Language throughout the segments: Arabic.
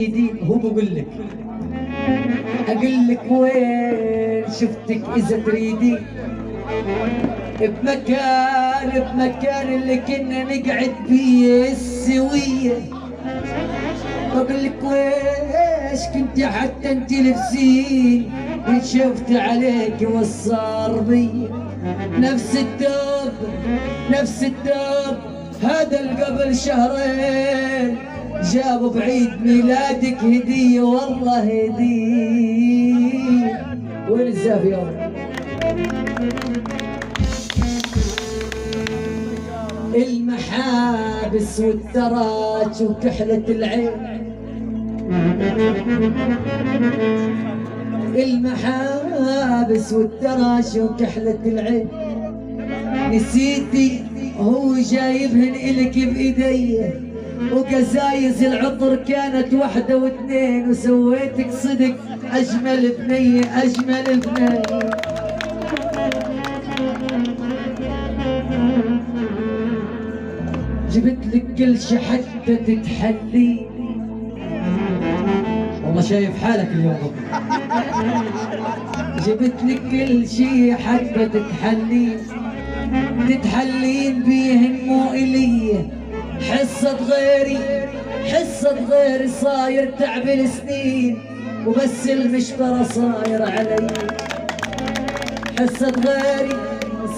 هو بقول لك اقول لك وين شفتك اذا تريدي بمكان اللي كنا نقعد بيه السويه. بقول لك ويش كنت حتى انت لبسين ان شفت عليك وصار بي نفس الدب هذا اللي قبل شهرين جابوا بعيد ميلادك هدية والله هدية. وين الزاف يا رب؟ المحابس والدراج وكحلة العين، المحابس والدراج وكحلة العين نسيتي هو جايبهن إلك بإيديه، وقزايز العطر كانت واحدة واثنين، وسويتك صدق أجمل بنية أجمل بنية. جبت لك كل شي حتى تتحلي، والله شايف حالك اليوم. جبت لك كل شي حتى تتحلين بيهن مو إلي، حصة غيري صاير تعب السنين، وبس المشبرة صاير علي. حصة غيري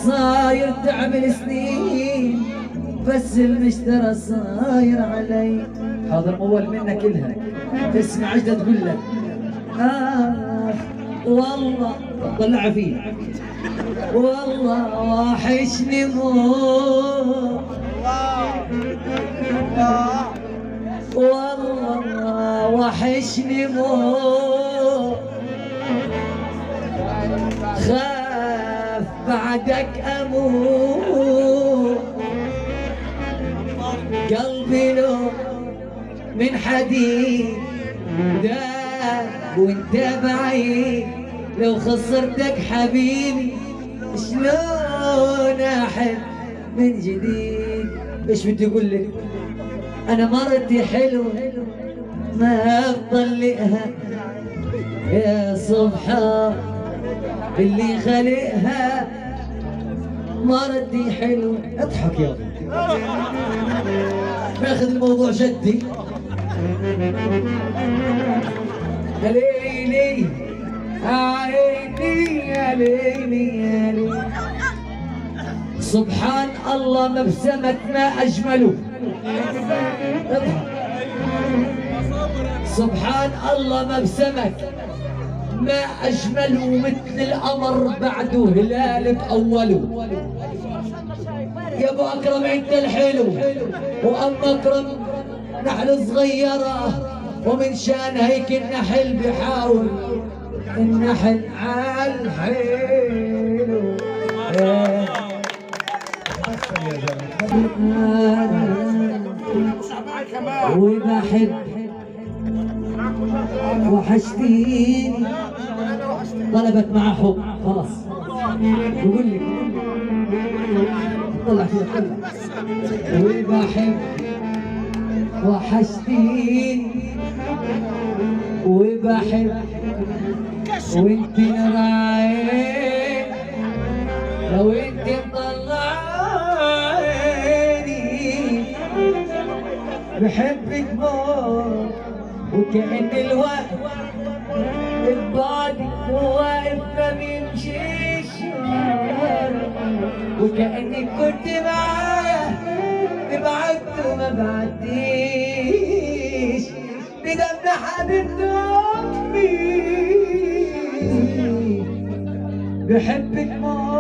صاير تعب السنين، بس المشترى صاير علي. هذا اول منك إلها اسمع عجلة تقول لك والله طلع فيه والله واحشني والله وحشني خاف بعدك اموت، قلبي لو من حديد داب وانت بعيد، لو خسرتك حبيبي شلون احب من جديد. ايش بدي اقول لك؟ انا مرتي حلوه ما بطلقها، يا سبحان اللي خلقها. مرتي حلوه اضحك يا اخي باخذ الموضوع جدي. يا ليلي عيني يا ليلي يا ليلي، سبحان الله مبسمك ما أجمله. سبحان الله مبسمك ما أجمله، مثل القمر بعده هلال بأوله. يا أبو أكرم أنت الحلو، وأم أكرم نحل صغيرة، ومن شان هيك النحل بحاول النحل عالحلو. وبحب وحشتيني، طلبت مع حب خلاص بقول لك طلع فيها طلع. وبحب وحشتيني وبحب وانت نور عيني، لو انت مطلعيني بحبك موت، وكأن الوقت ببعدك واقف ما بيمشيش، وكأنك كنت معايا بعدت وما بعدتيش، بدم حبيبتي أمي بحبك موت.